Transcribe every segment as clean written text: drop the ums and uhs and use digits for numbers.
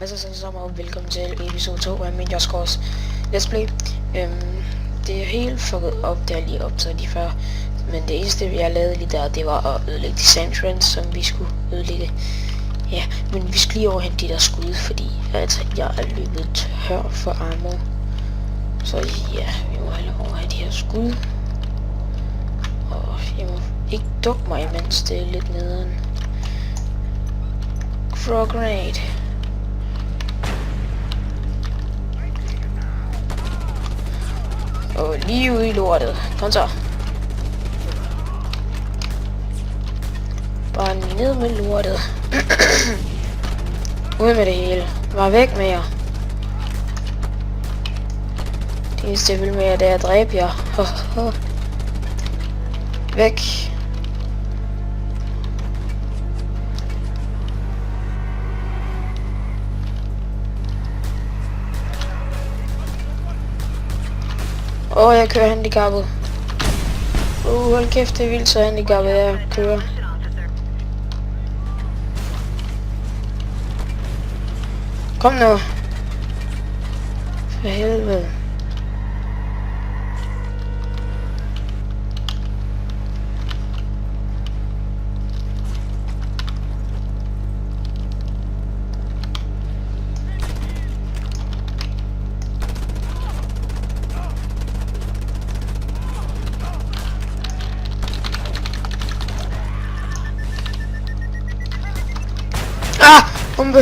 Så meget velkommen til episode 2 af min Jaskors Let's Play. Det er helt fucket op, det har lige optaget lige før. Men det eneste vi har lavet lige der, det var at ødelægge de sandtrends, som vi skulle ødelægge. Ja, men vi skal lige overhente de der skud, fordi altså, jeg er løbet tør for armor. Så ja, vi må hellere overhente de her skud. Og jeg må ikke dukke mig, imens det er lidt nederen. Frog grenade. Og lige ude i lortet. Kom så. Bare ned med lortet. Ud med det hele. Var væk med jer. Det eneste jeg vil med jer, det er at dræbe jer. Væk. Jeg kører handicappet. Hold kæft, det er vildt så handicappet jeg kører. Kom nu. For helvede. Bombe.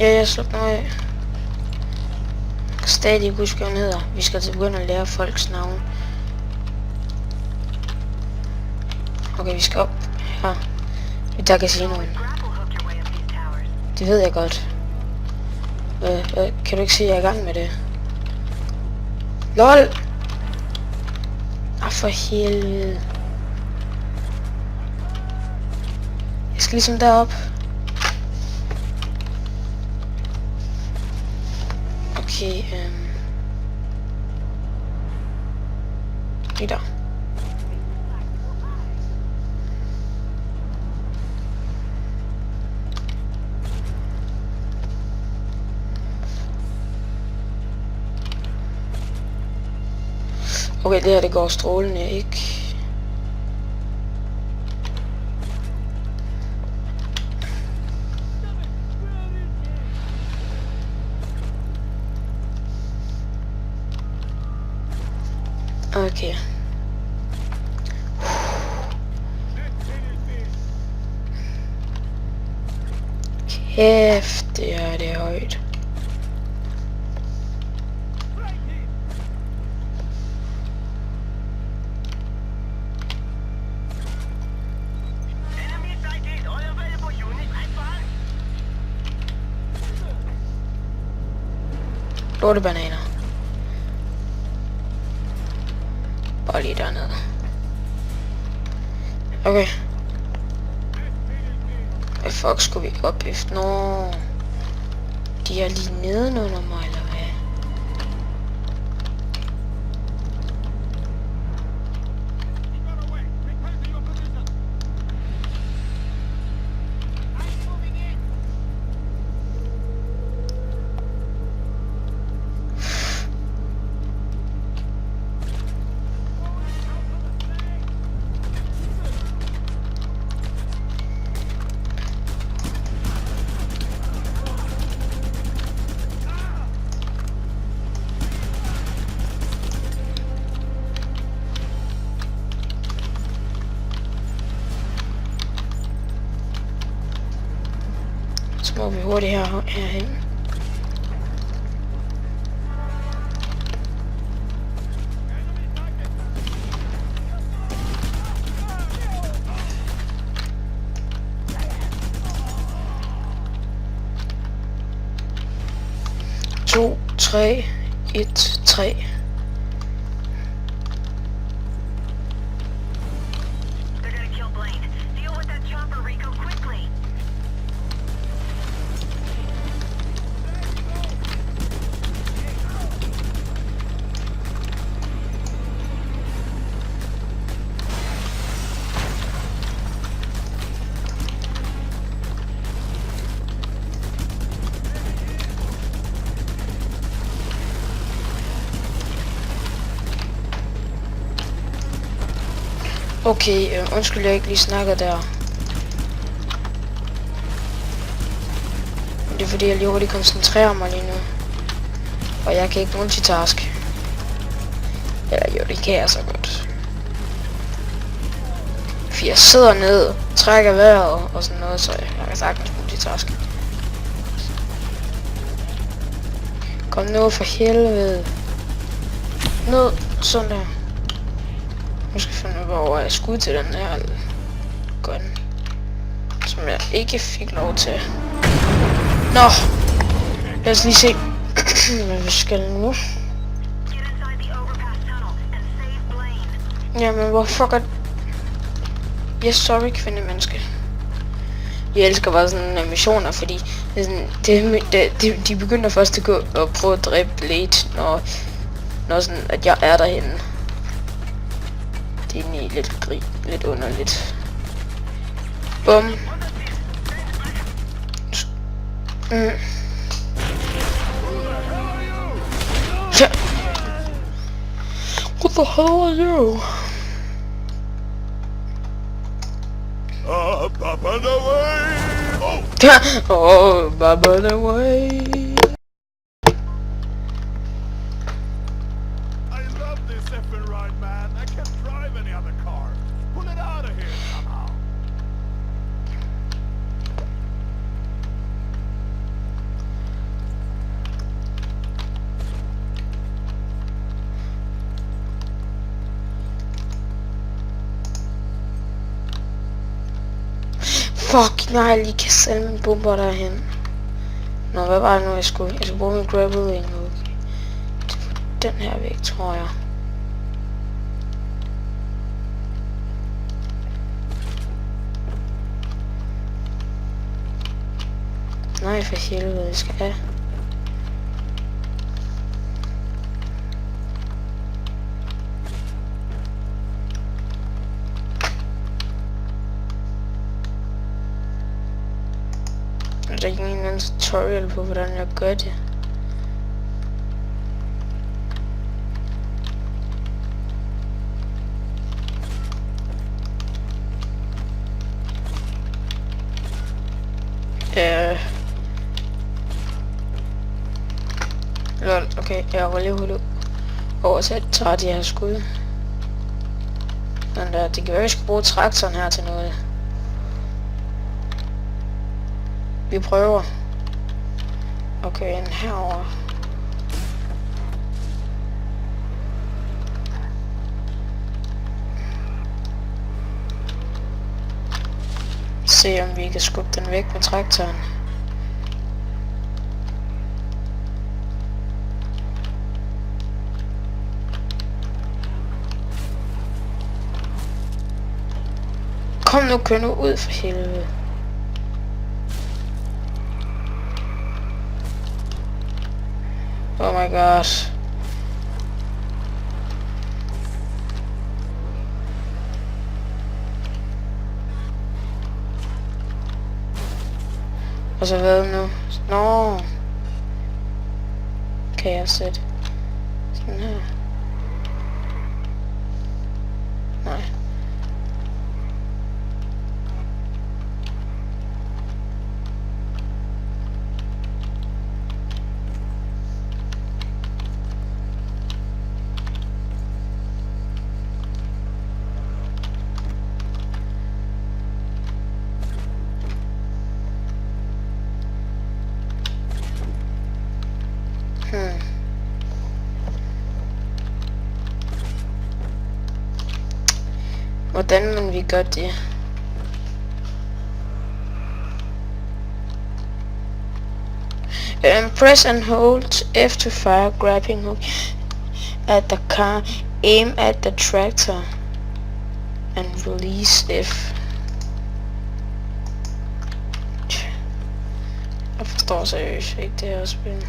Ja, jeg slår mig af. Stadig huske, hvad han hedder. Vi skal altså begynde at lære folks navn. Okay, vi skal op her. Der kan sige noget. Det ved jeg godt. Kan du ikke se, at jeg er i gang med det? LOL! For helvede. Jeg skal ligesom derop. Okay, lige der. Okay, det her det går strålende, ikke? Okay. Kæft, det er højt. Lortebananer. Bare lige dernede. Okay. Hvad fuck skulle vi op efter? Nå. De er lige nedenunder mig, eller hvad? Så må vi hurtigt herhen. To, 3, 1, 3. Okay, undskyld jeg ikke lige snakkede der. Det er fordi jeg lige hurtigt koncentrerer mig lige nu. Og jeg kan ikke multitask. Eller jo, det kan jeg så godt. For jeg sidder ned, trækker vejret og sådan noget, så jeg kan sagtens multitask. Kom nu for helvede. Ned, sådan der. Nu skal jeg finde ud af, hvor jeg skud til den her gun. Som jeg ikke fik lov til. Nå! Lad os lige se, hvad vi skal nu. Jamen, hvor fuck er... Yes, sorry, kvindemenneske. Jeg elsker bare sådan missioner, fordi det er sådan, de begynder først at gå og prøve at dræbe Blade, når sådan, at jeg er derhenne. Det er egentlig lidt underligt. Bum. Ja. What the hell are you? Baba the way! Oh! Oh, Baba the way! I love this effing ride, man. I can't drive any other car. Pull it out of here somehow. Fuck, nej, jeg lige kan sælge mine bomber derhen. Nå, hvad var det nu, jeg skulle? Jeg skulle bruge min grappling hook. Den her væk, tror jeg. Nej, for helvede, jeg skal have. Der er ikke en eller anden tutorial på, hvordan jeg gør det. Lol, okay, jeg var lige hurtigt over til at tage de her skud. Men det kan være, at vi skal bruge traktoren her til noget. Vi prøver. Okay, en herover. Se om vi kan skubbe den væk med traktoren. Kom nu, kør nu ud for helvede. Oh my god. Og så hvad nu? Nå. Kan jeg sætte sådan her? Nej. Hvordan man vi gør det? Press and hold F to fire grappling hook at the car. Aim at the tractor and release F. Jeg forstår seriøst ikke det her spil.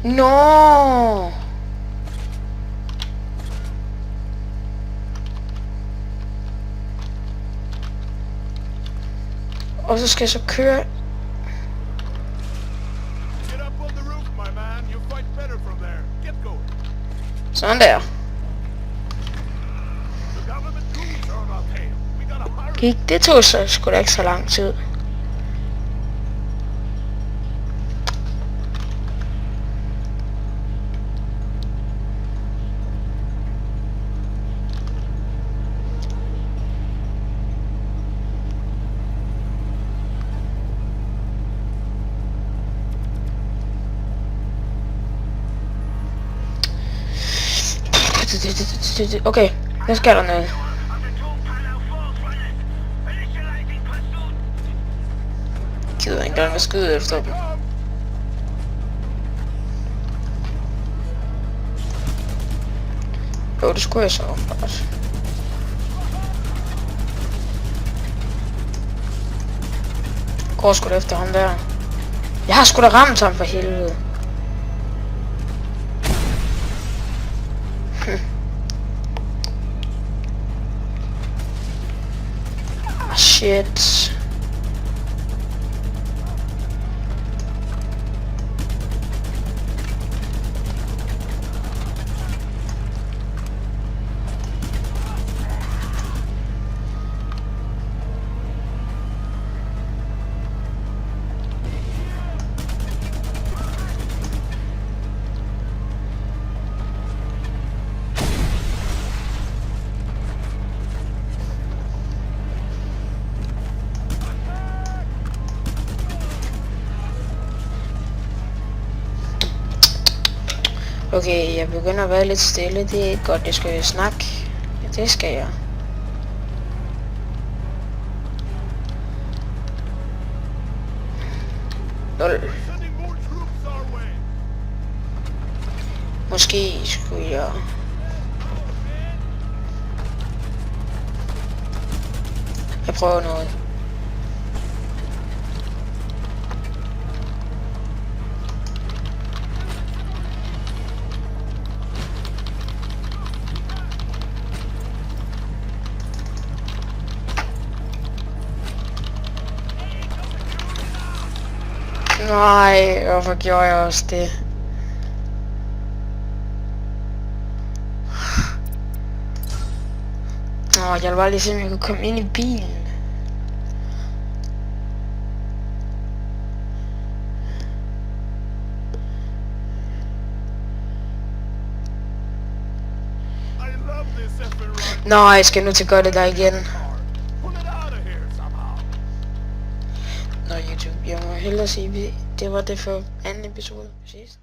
No! Og så skal jeg så køre. Sådan der. Det tog så sgu da ikke så lang tid. Okay, nu skal der noget. Jeg gider ikke engang at skyde efter dem. Jo, det skulle jeg så også. Går sgu da efter ham der. Jeg har sgu da ramt ham for helvede. Shit. Okay, jeg begynder at være lidt stille. Det er ikke godt, det skal jeg snakke. Ja, det skal jeg. Lol. Måske skulle jeg... Jeg prøver noget. Nej, hvorfor gjorde jeg også det? Jeg vil bare lige se, om jeg kunne komme ind i bilen. Nej, jeg skal nu til at gøre det der igen. Nå YouTube, jeg må hellere sige, det var det for anden episode. Vi ses.